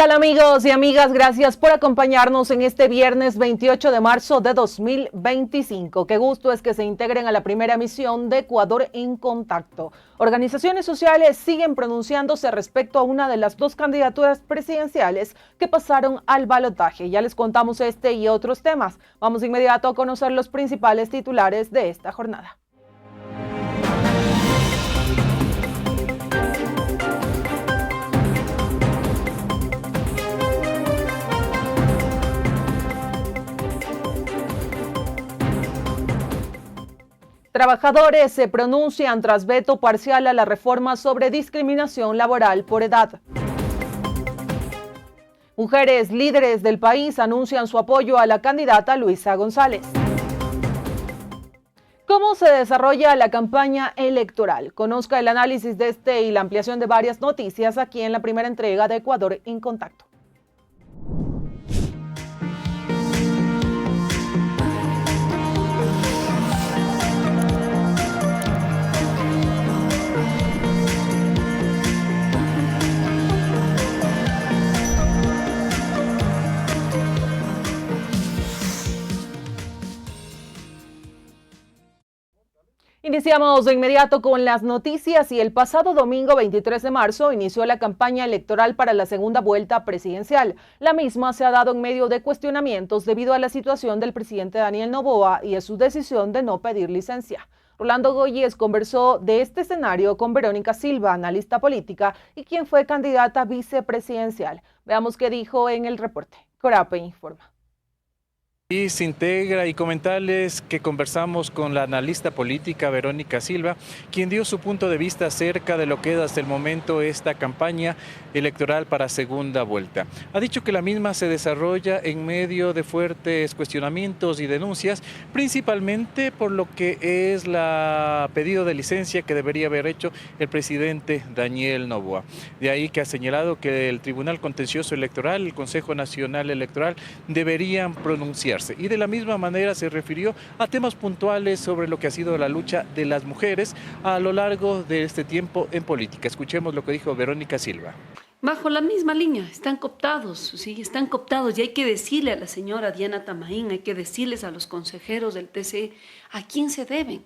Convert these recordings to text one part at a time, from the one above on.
tal amigos y amigas? Gracias por acompañarnos en este viernes 28 de marzo de 2025. Qué gusto es que se integren a la primera emisión de Ecuador en Contacto. Organizaciones sociales siguen pronunciándose respecto a una de las dos candidaturas presidenciales que pasaron al balotaje. Ya les contamos este y otros temas. Vamos de inmediato a conocer los principales titulares de esta jornada. Trabajadores se pronuncian tras veto parcial a la reforma sobre discriminación laboral por edad. Mujeres líderes del país anuncian su apoyo a la candidata Luisa González. ¿Cómo se desarrolla la campaña electoral? Conozca el análisis de este y la ampliación de varias noticias aquí en la primera entrega de Ecuador en Contacto. Iniciamos de inmediato con las noticias y el pasado domingo 23 de marzo inició la campaña electoral para la segunda vuelta presidencial. La misma se ha dado en medio de cuestionamientos debido a la situación del presidente Daniel Noboa y a su decisión de no pedir licencia. Rolando Goyes conversó de este escenario con Verónica Silva, analista política y quien fue candidata vicepresidencial. Veamos qué dijo en el reporte. Corape informa. Y se integra y comentarles que conversamos con la analista política Verónica Silva, quien dio su punto de vista acerca de lo que es hasta el momento esta campaña electoral para segunda vuelta. Ha dicho que la misma se desarrolla en medio de fuertes cuestionamientos y denuncias, principalmente por lo que es la pedido de licencia que debería haber hecho el presidente Daniel Noboa. De ahí que ha señalado que el Tribunal Contencioso Electoral, el Consejo Nacional Electoral, deberían pronunciar. Y de la misma manera se refirió a temas puntuales sobre lo que ha sido la lucha de las mujeres a lo largo de este tiempo en política. Escuchemos lo que dijo Verónica Silva. Bajo la misma línea, están cooptados, ¿sí? Están cooptados y hay que decirle a la señora Diana Tamaín, hay que decirles a los consejeros del TCE a quién se deben.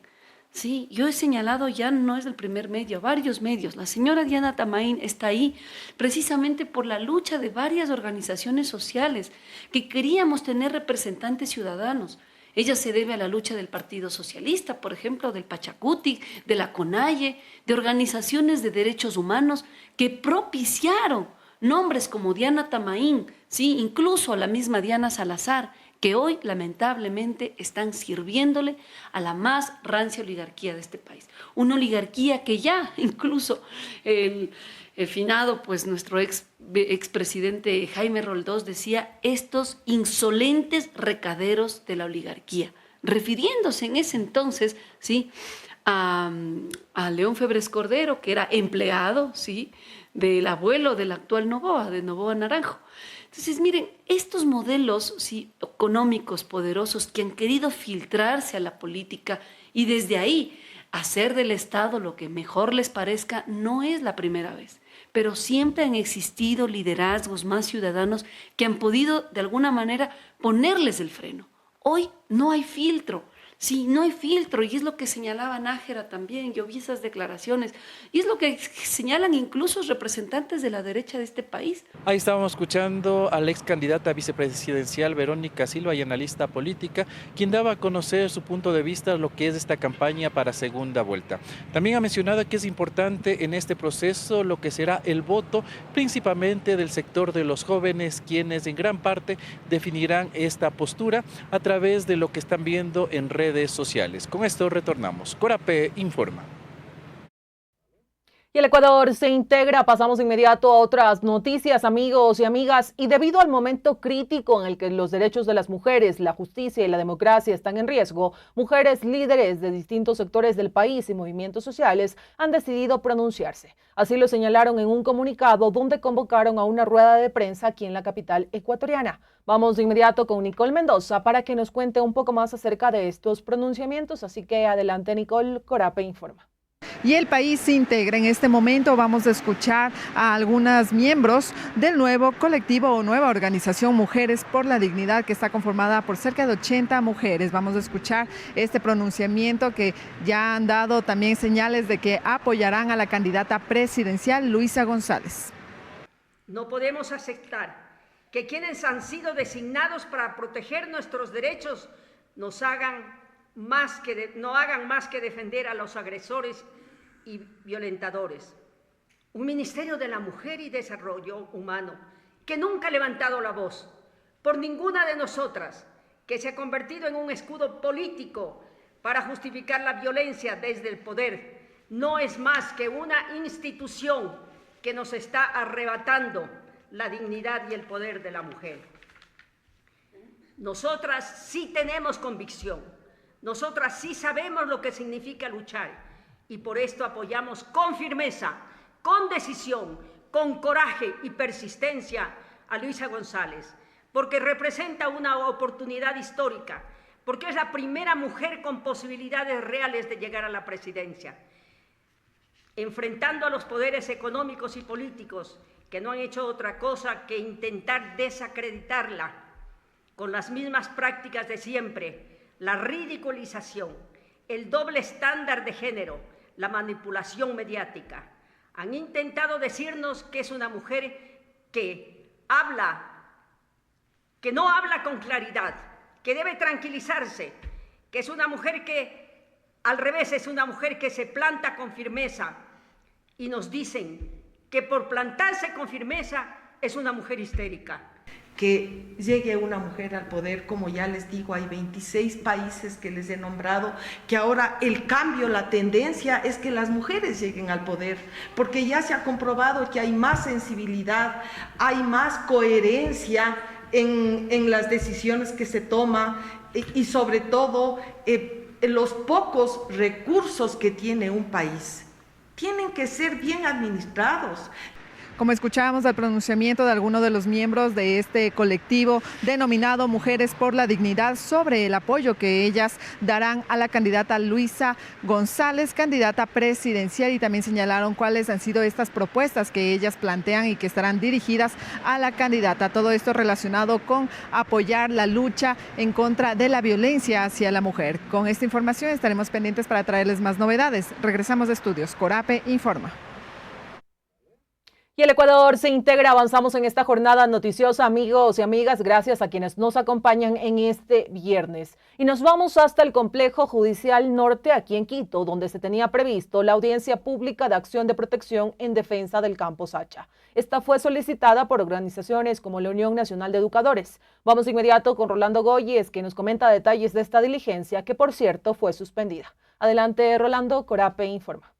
Sí, yo he señalado, ya no es el primer medio, varios medios. La señora Diana Tamaín está ahí precisamente por la lucha de varias organizaciones sociales que queríamos tener representantes ciudadanos. Ella se debe a la lucha del Partido Socialista, por ejemplo, del Pachacuti, de la CONAIE, de organizaciones de derechos humanos que propiciaron nombres como Diana Tamaín, sí, incluso a la misma Diana Salazar, que hoy lamentablemente están sirviéndole a la más rancia oligarquía de este país. Una oligarquía que ya incluso el finado, pues nuestro expresidente Jaime Roldós decía, estos insolentes recaderos de la oligarquía, refiriéndose en ese entonces, ¿sí?, a León Febres Cordero, que era empleado, ¿sí?, del abuelo del actual Noboa, de Noboa Naranjo. Entonces, miren, estos modelos, sí, económicos poderosos que han querido filtrarse a la política y desde ahí hacer del Estado lo que mejor les parezca, no es la primera vez. Pero siempre han existido liderazgos más ciudadanos que han podido de alguna manera ponerles el freno. Hoy no hay filtro. Sí, no hay filtro, y es lo que señalaba Nájera también, yo vi esas declaraciones, y es lo que señalan incluso representantes de la derecha de este país. Ahí estábamos escuchando a la ex candidata vicepresidencial Verónica Silva y analista política, quien daba a conocer su punto de vista lo que es esta campaña para segunda vuelta. También ha mencionado que es importante en este proceso lo que será el voto, principalmente del sector de los jóvenes, quienes en gran parte definirán esta postura a través de lo que están viendo en redes sociales. Con esto retornamos. Corape informa. Y el Ecuador se integra, pasamos de inmediato a otras noticias, amigos y amigas, y debido al momento crítico en el que los derechos de las mujeres, la justicia y la democracia están en riesgo, mujeres líderes de distintos sectores del país y movimientos sociales han decidido pronunciarse. Así lo señalaron en un comunicado donde convocaron a una rueda de prensa aquí en la capital ecuatoriana. Vamos de inmediato con Nicole Mendoza para que nos cuente un poco más acerca de estos pronunciamientos, así que adelante Nicole, Corape informa. y el país se integra. En este momento vamos a escuchar a algunos miembros del nuevo colectivo o nueva organización Mujeres por la Dignidad, que está conformada por cerca de 80 mujeres. Vamos a escuchar este pronunciamiento, que ya han dado también señales de que apoyarán a la candidata presidencial Luisa González. No podemos aceptar que quienes han sido designados para proteger nuestros derechos no hagan más que defender a los agresores y violentadores. Un Ministerio de la Mujer y Desarrollo Humano que nunca ha levantado la voz por ninguna de nosotras, que se ha convertido en un escudo político para justificar la violencia desde el poder, no es más que una institución que nos está arrebatando la dignidad y el poder de la mujer. Nosotras sí tenemos convicción, nosotras sí sabemos lo que significa luchar y por esto apoyamos con firmeza, con decisión, con coraje y persistencia a Luisa González, porque representa una oportunidad histórica, porque es la primera mujer con posibilidades reales de llegar a la presidencia, enfrentando a los poderes económicos y políticos que no han hecho otra cosa que intentar desacreditarla con las mismas prácticas de siempre, la ridiculización, el doble estándar de género, la manipulación mediática. Han intentado decirnos que es una mujer que no habla con claridad, que debe tranquilizarse, que es una mujer que, al revés, es una mujer que se planta con firmeza, y nos dicen que por plantarse con firmeza es una mujer histérica. Que llegue una mujer al poder, como ya les digo, hay 26 países que les he nombrado, que ahora el cambio, la tendencia es que las mujeres lleguen al poder, porque ya se ha comprobado que hay más sensibilidad, hay más coherencia en las decisiones que se toman y sobre todo los pocos recursos que tiene un país tienen que ser bien administrados. Como escuchábamos el pronunciamiento de algunos de los miembros de este colectivo denominado Mujeres por la Dignidad sobre el apoyo que ellas darán a la candidata Luisa González, candidata presidencial, y también señalaron cuáles han sido estas propuestas que ellas plantean y que estarán dirigidas a la candidata. Todo esto relacionado con apoyar la lucha en contra de la violencia hacia la mujer. Con esta información estaremos pendientes para traerles más novedades. Regresamos de estudios. Corape informa. Y el Ecuador se integra. Avanzamos en esta jornada noticiosa, amigos y amigas, gracias a quienes nos acompañan en este viernes. Y nos vamos hasta el Complejo Judicial Norte, aquí en Quito, donde se tenía previsto la audiencia pública de acción de protección en defensa del Campo Sacha. Esta fue solicitada por organizaciones como la Unión Nacional de Educadores. Vamos de inmediato con Rolando Goyes, que nos comenta detalles de esta diligencia, que por cierto fue suspendida. Adelante, Rolando. Corape informa.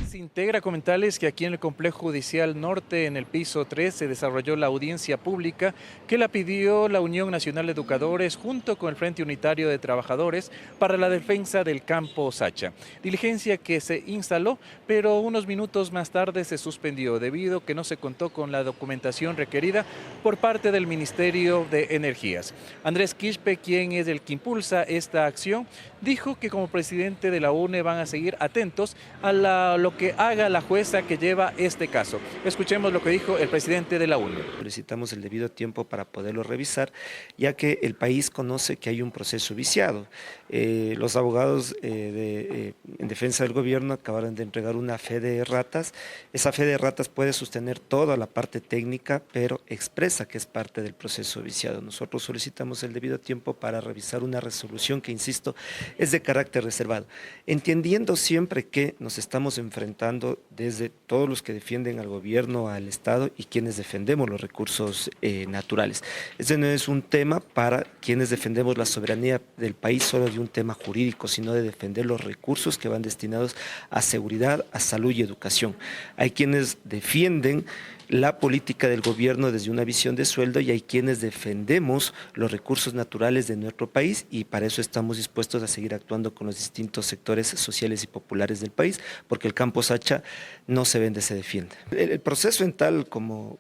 Se integra comentarles que aquí en el Complejo Judicial Norte, en el piso 3, se desarrolló la audiencia pública que la pidió la Unión Nacional de Educadores junto con el Frente Unitario de Trabajadores para la defensa del Campo Sacha. Diligencia que se instaló, pero unos minutos más tarde se suspendió debido a que no se contó con la documentación requerida por parte del Ministerio de Energías. Andrés Quispe, quien es el que impulsa esta acción, dijo que como presidente de la UNE van a seguir atentos a lo que haga la jueza que lleva este caso. Escuchemos lo que dijo el presidente de la UNE. Solicitamos el debido tiempo para poderlo revisar, ya que el país conoce que hay un proceso viciado. Los abogados en defensa del gobierno acabaron de entregar una fe de erratas. Esa fe de erratas puede sostener toda la parte técnica, pero expresa que es parte del proceso viciado. Nosotros solicitamos el debido tiempo para revisar una resolución que, insisto, es de carácter reservado, entendiendo siempre que nos estamos enfrentando desde todos los que defienden al gobierno, al Estado y quienes defendemos los recursos naturales. Este no es un tema para quienes defendemos la soberanía del país solo de un tema jurídico, sino de defender los recursos que van destinados a seguridad, a salud y educación. Hay quienes defienden la política del gobierno desde una visión de sueldo y hay quienes defendemos los recursos naturales de nuestro país y para eso estamos dispuestos a seguir actuando con los distintos sectores sociales y populares del país, porque el Campo Sacha no se vende, se defiende. El proceso en tal como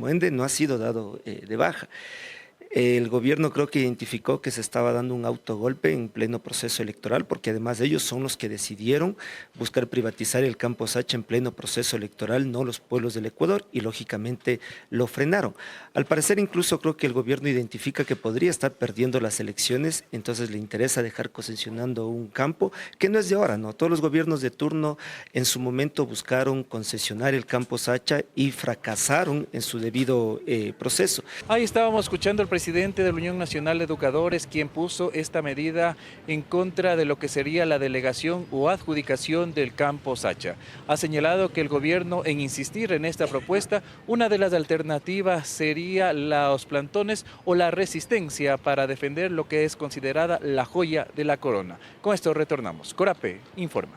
ende no ha sido dado de baja. El gobierno creo que identificó que se estaba dando un autogolpe en pleno proceso electoral, porque además ellos son los que decidieron buscar privatizar el Campo Sacha en pleno proceso electoral, no los pueblos del Ecuador, y lógicamente lo frenaron. Al parecer incluso creo que el gobierno identifica que podría estar perdiendo las elecciones, entonces le interesa dejar concesionando un campo que no es de ahora, ¿no? Todos los gobiernos de turno en su momento buscaron concesionar el Campo Sacha y fracasaron en su debido proceso. Ahí estábamos escuchando al presidente de la Unión Nacional de Educadores, quien puso esta medida en contra de lo que sería la delegación o adjudicación del Campo Sacha. Ha señalado que el gobierno, en insistir en esta propuesta, una de las alternativas sería los plantones o la resistencia para defender lo que es considerada la joya de la corona. Con esto retornamos. Corape informa.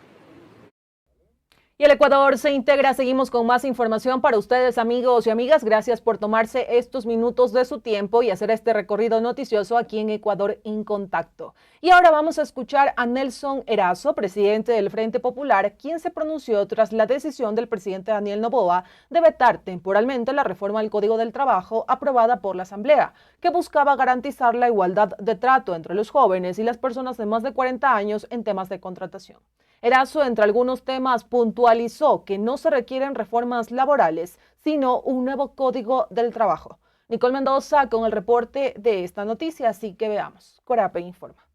Y el Ecuador se integra. Seguimos con más información para ustedes, amigos y amigas. Gracias por tomarse estos minutos de su tiempo y hacer este recorrido noticioso aquí en Ecuador en Contacto. Y ahora vamos a escuchar a Nelson Erazo, presidente del Frente Popular, quien se pronunció tras la decisión del presidente Daniel Noboa de vetar temporalmente la reforma al Código del Trabajo aprobada por la Asamblea, que buscaba garantizar la igualdad de trato entre los jóvenes y las personas de más de 40 años en temas de contratación. Erazo, entre algunos temas, puntualizó que no se requieren reformas laborales, sino un nuevo Código del Trabajo. Nicole Mendoza con el reporte de esta noticia, así que veamos. Corape informa.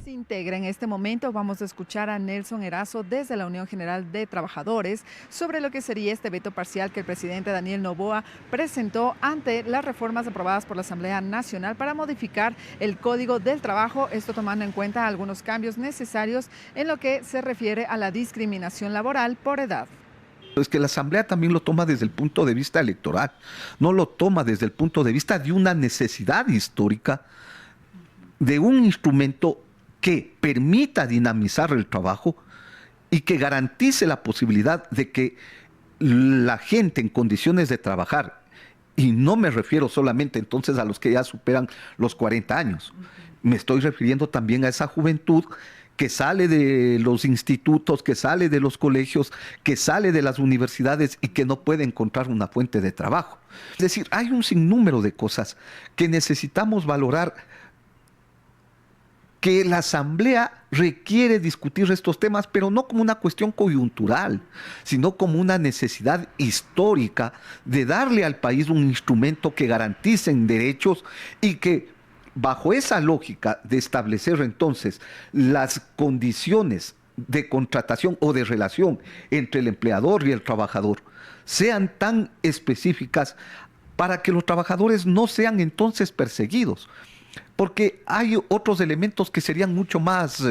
Se integra en este momento. Vamos a escuchar a Nelson Erazo desde la Unión General de Trabajadores sobre lo que sería este veto parcial que el presidente Daniel Noboa presentó ante las reformas aprobadas por la Asamblea Nacional para modificar el Código del Trabajo, esto tomando en cuenta algunos cambios necesarios en lo que se refiere a la discriminación laboral por edad. Es que la Asamblea también lo toma desde el punto de vista electoral, no lo toma desde el punto de vista de una necesidad histórica, de un instrumento que permita dinamizar el trabajo y que garantice la posibilidad de que la gente en condiciones de trabajar, y no me refiero solamente entonces a los que ya superan los 40 años, me estoy refiriendo también a esa juventud que sale de los institutos, que sale de los colegios, que sale de las universidades y que no puede encontrar una fuente de trabajo. Es decir, hay un sinnúmero de cosas que necesitamos valorar, que la Asamblea requiere discutir estos temas, pero no como una cuestión coyuntural, sino como una necesidad histórica de darle al país un instrumento que garantice derechos y que, bajo esa lógica de establecer entonces las condiciones de contratación o de relación entre el empleador y el trabajador, sean tan específicas para que los trabajadores no sean entonces perseguidos. Porque hay otros elementos que serían mucho más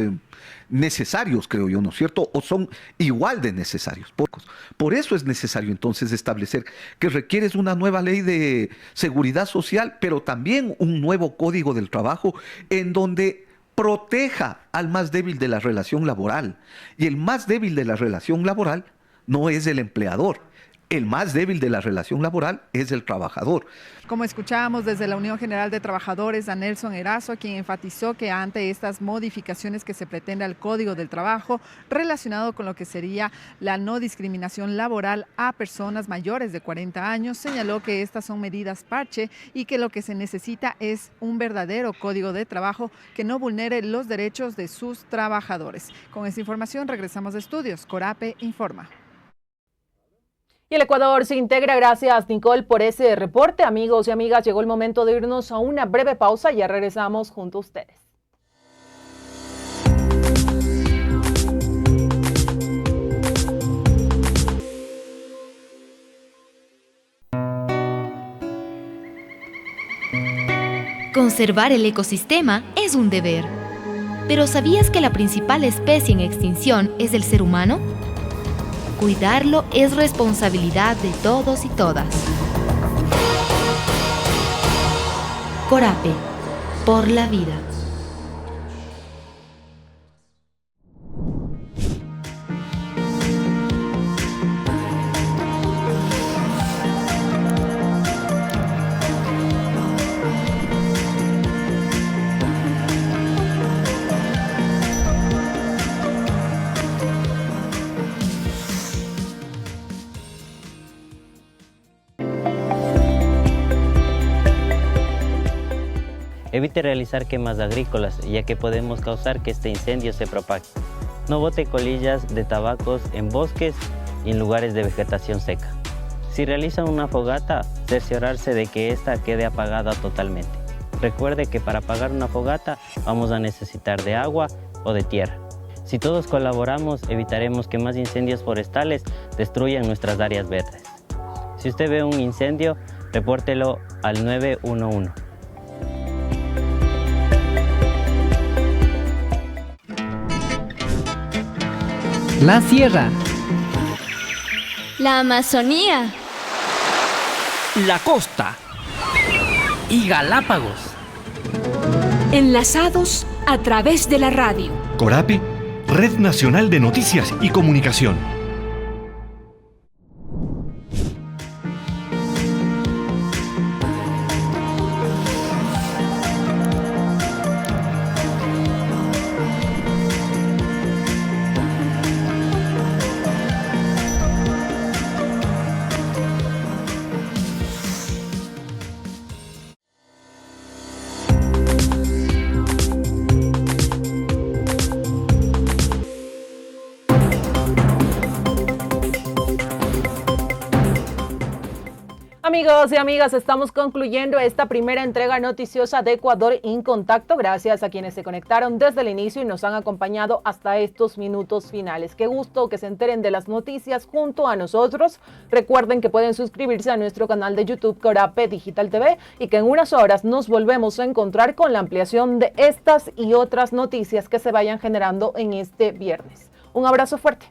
necesarios, creo yo, ¿no es cierto? O son igual de necesarios, pocos. Por eso es necesario entonces establecer que requieres una nueva ley de seguridad social, pero también un nuevo código del trabajo en donde proteja al más débil de la relación laboral. Y el más débil de la relación laboral no es el empleador. El más débil de la relación laboral es el trabajador. Como escuchábamos desde la Unión General de Trabajadores a Nelson Erazo, quien enfatizó que ante estas modificaciones que se pretende al Código del Trabajo relacionado con lo que sería la no discriminación laboral a personas mayores de 40 años, señaló que estas son medidas parche y que lo que se necesita es un verdadero Código de Trabajo que no vulnere los derechos de sus trabajadores. Con esta información regresamos de estudios. Corape informa. Y el Ecuador se integra. Gracias, Nicole, por ese reporte. Amigos y amigas, llegó el momento de irnos a una breve pausa. Ya regresamos junto a ustedes. Conservar el ecosistema es un deber. ¿Pero sabías que la principal especie en extinción es el ser humano? Cuidarlo es responsabilidad de todos y todas. Corape, por la vida. Evite realizar quemas agrícolas, ya que podemos causar que este incendio se propague. No bote colillas de tabacos en bosques y en lugares de vegetación seca. Si realizan una fogata, cerciorarse de que ésta quede apagada totalmente. Recuerde que para apagar una fogata vamos a necesitar de agua o de tierra. Si todos colaboramos, evitaremos que más incendios forestales destruyan nuestras áreas verdes. Si usted ve un incendio, repórtelo al 911. La sierra, la Amazonía, la costa y Galápagos. Enlazados a través de la radio. Corapi, Red Nacional de Noticias y Comunicación. Amigos y amigas, estamos concluyendo esta primera entrega noticiosa de Ecuador en Contacto. Gracias a quienes se conectaron desde el inicio y nos han acompañado hasta estos minutos finales. Qué gusto que se enteren de las noticias junto a nosotros. Recuerden que pueden suscribirse a nuestro canal de YouTube Corape Digital TV y que en unas horas nos volvemos a encontrar con la ampliación de estas y otras noticias que se vayan generando en este viernes. Un abrazo fuerte.